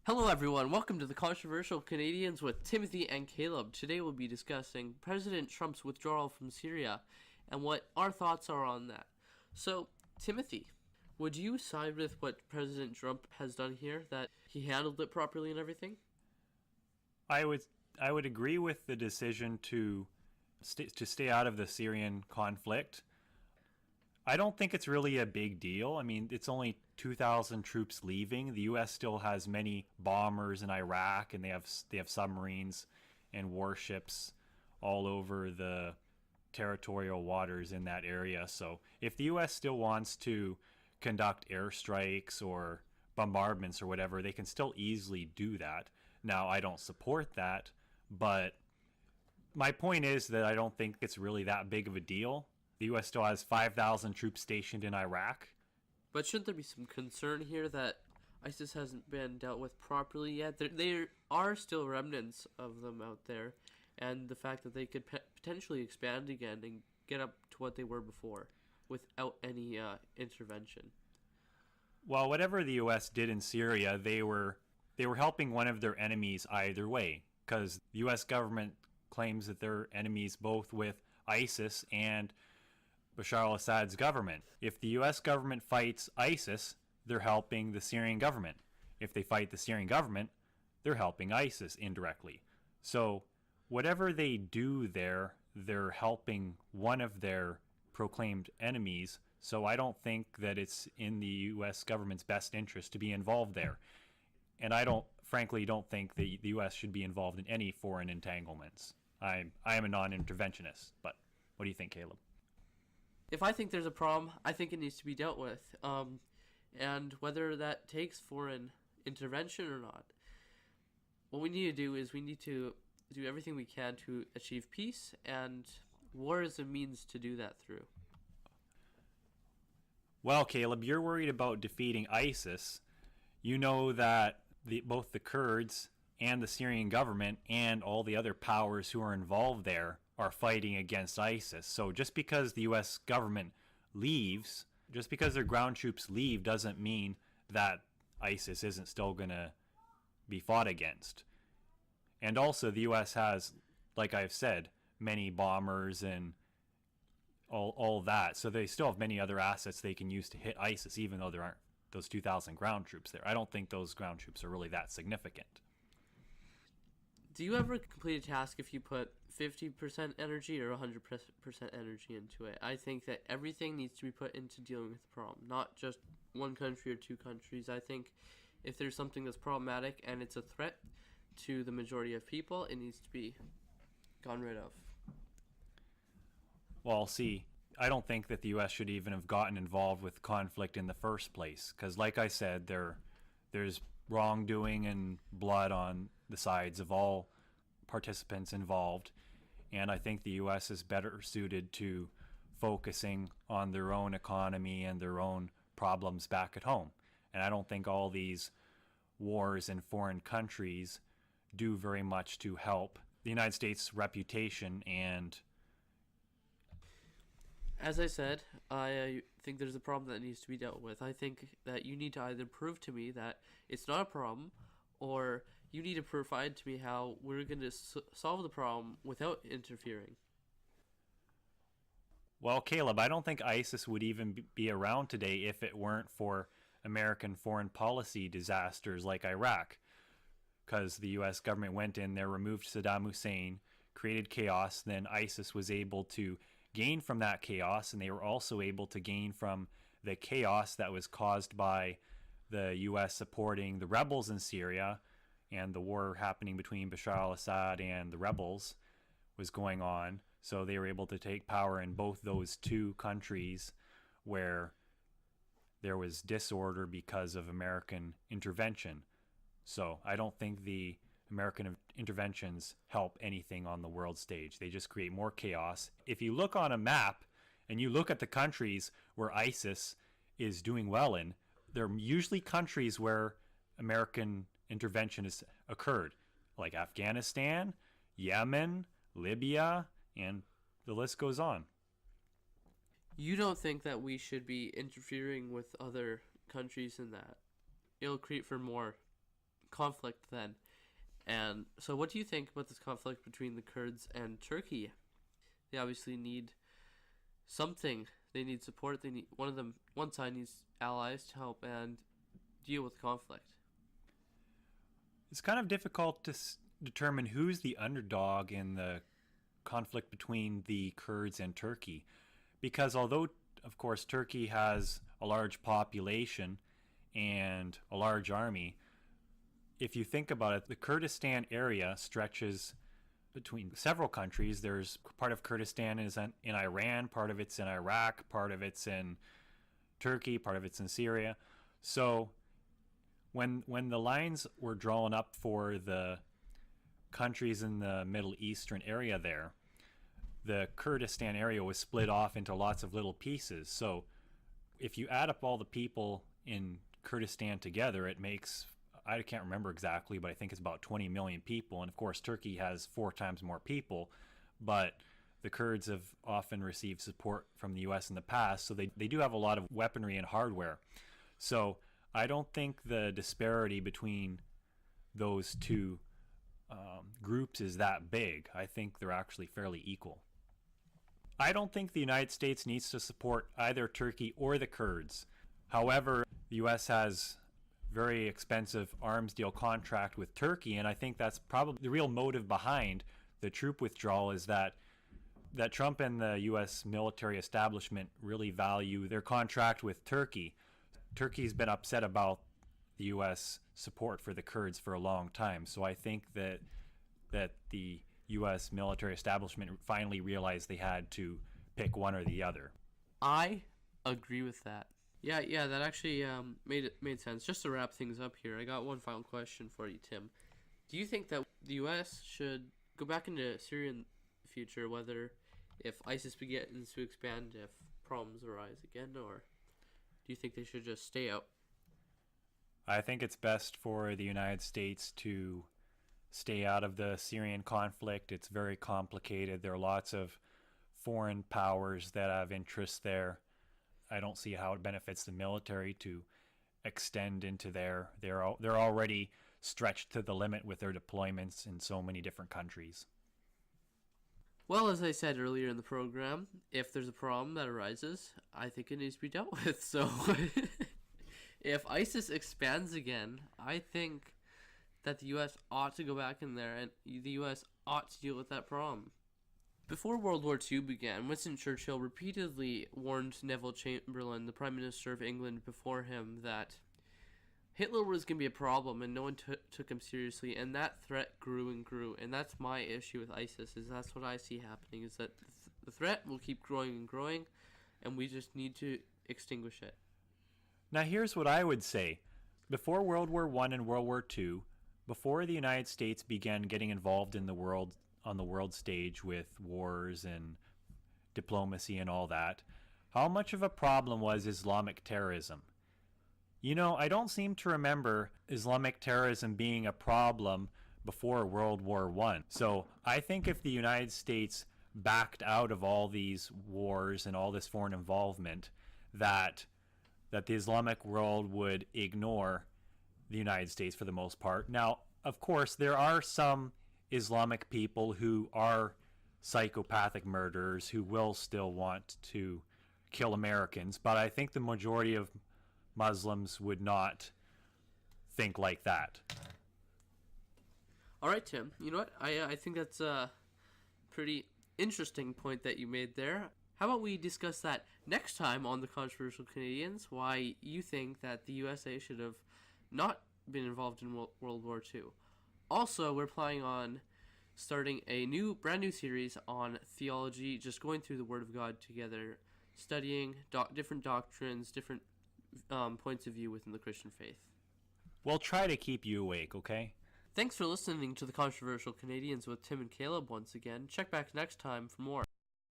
Hello everyone, welcome to the Controversial Canadians with Timothy and Caleb. Today we'll be discussing President Trump's withdrawal from Syria and what our thoughts are on that. So, Timothy, would you side with what President Trump has done here, that he handled it properly and everything? I would agree with the decision to stay out of the Syrian conflict. I don't think it's really a big deal. I mean, it's only 2,000 troops leaving. The U.S. still has many bombers in Iraq, and they have submarines and warships all over the territorial waters in that area. So if the U.S. still wants to conduct airstrikes or bombardments or whatever, they can still easily do that. Now, I don't support that, but my point is that I don't think it's really that big of a deal. The U.S. still has 5,000 troops stationed in Iraq. But shouldn't there be some concern here that ISIS hasn't been dealt with properly yet? There are still remnants of them out there, and the fact that they could potentially expand again and get up to what they were before without any intervention. Well, whatever the U.S. did in Syria, they were helping one of their enemies either way, because the U.S. government claims that they're enemies both with ISIS and Bashar al-Assad's government. If the U.S. government fights ISIS, they're helping the Syrian government. If they fight the Syrian government, they're helping ISIS indirectly. So whatever they do there, they're helping one of their proclaimed enemies. So I don't think that it's in the U.S. government's best interest to be involved there. And I frankly don't think the U.S. should be involved in any foreign entanglements. I am a non-interventionist, but what do you think, Caleb? If I think there's a problem, I think it needs to be dealt with. And whether that takes foreign intervention or not, what we need to do is we need to do everything we can to achieve peace, and war is a means to do that through. Well, Caleb, you're worried about defeating ISIS. You know that both the Kurds and the Syrian government and all the other powers who are involved there are fighting against ISIS. So just because the U.S. government leaves, just because their ground troops leave, doesn't mean that ISIS isn't still going to be fought against. And also the U.S. has, like I've said, many bombers and all that. So they still have many other assets they can use to hit ISIS, even though there aren't those 2,000 ground troops there. I don't think those ground troops are really that significant. Do you ever complete a task if you put 50% energy or 100% energy into it? I think that everything needs to be put into dealing with the problem, not just one country or two countries. I think if there's something that's problematic and it's a threat to the majority of people, it needs to be gotten rid of. Well, see, I don't think that the U.S. should even have gotten involved with conflict in the first place, because like I said, there's wrongdoing and blood on the sides of all participants involved, and I think the U.S. is better suited to focusing on their own economy and their own problems back at home. And I don't think all these wars in foreign countries do very much to help the United States' reputation. And as I said, I think there's a problem that needs to be dealt with. I think that you need to either prove to me that it's not a problem, or you need to provide to me how we're going to solve the problem without interfering. Well, Caleb, I don't think ISIS would even be around today if it weren't for American foreign policy disasters like Iraq, because the U.S. government went in there, removed Saddam Hussein, created chaos, then ISIS was able to gain from that chaos, and they were also able to gain from the chaos that was caused by the U.S. supporting the rebels in Syria, and the war happening between Bashar al-Assad and the rebels was going on. So they were able to take power in both those two countries where there was disorder because of American intervention. So I don't think the American interventions help anything on the world stage. They just create more chaos. If you look on a map and you look at the countries where ISIS is doing well in, they're usually countries where American intervention has occurred, like Afghanistan, Yemen, Libya, and the list goes on. You don't think that we should be interfering with other countries in that? It'll create for more conflict then. And so what do you think about this conflict between the Kurds and Turkey? They obviously need something. They need support. They need one side needs allies to help and deal with the conflict. It's kind of difficult to determine who's the underdog in the conflict between the Kurds and Turkey, because although, of course, Turkey has a large population and a large army, if you think about it, the Kurdistan area stretches between several countries. There's part of Kurdistan is in Iran, part of it's in Iraq, part of it's in Turkey, part of it's in Syria. So when the lines were drawn up for the countries in the Middle Eastern area there, the Kurdistan area was split off into lots of little pieces. So if you add up all the people in Kurdistan together, it makes, I can't remember exactly, but I think it's about 20 million people. And of course, Turkey has 4 times more people, but the Kurds have often received support from the US in the past, so they do have a lot of weaponry and hardware. So I don't think the disparity between those two groups is that big. I think they're actually fairly equal. I don't think the United States needs to support either Turkey or the Kurds. However, the US has very expensive arms deal contract with Turkey, and I think that's probably the real motive behind the troop withdrawal, is that Trump and the US military establishment really value their contract with Turkey. Turkey's been upset about the US support for the Kurds for a long time, so I think that the US military establishment finally realized they had to pick one or the other. I agree with that. Yeah, that actually made sense. Just to wrap things up here, I got one final question for you, Tim. Do you think that the U.S. should go back into Syria in the future, whether if ISIS begins to expand, if problems arise again, or do you think they should just stay out? I think it's best for the United States to stay out of the Syrian conflict. It's very complicated. There are lots of foreign powers that have interests there. I don't see how it benefits the military to extend into there. They're already stretched to the limit with their deployments in so many different countries. Well, as I said earlier in the program, if there's a problem that arises, I think it needs to be dealt with. So if ISIS expands again, I think that the U.S. ought to go back in there and the U.S. ought to deal with that problem. Before World War II began, Winston Churchill repeatedly warned Neville Chamberlain, the Prime Minister of England before him, that Hitler was going to be a problem and no one took him seriously, and that threat grew and grew. And that's my issue with ISIS, is that's what I see happening, is that the threat will keep growing and growing, and we just need to extinguish it. Now here's what I would say. Before World War I and World War II, before the United States began getting involved in the world on the world stage with wars and diplomacy and all that, how much of a problem was Islamic terrorism? You know, I don't seem to remember Islamic terrorism being a problem before World War I. So I think if the United States backed out of all these wars and all this foreign involvement, that the Islamic world would ignore the United States for the most part. Now, of course, there are some Islamic people who are psychopathic murderers who will still want to kill Americans, but I think the majority of Muslims would not think like that. All right, Tim. You know what? I think that's a pretty interesting point that you made there. How about we discuss that next time on The Controversial Canadians, why you think that the USA should have not been involved in World War II. Also, we're planning on starting a brand new series on theology, just going through the Word of God together, studying different doctrines, different points of view within the Christian faith. We'll try to keep you awake, okay? Thanks for listening to The Controversial Canadians with Tim and Caleb once again. Check back next time for more.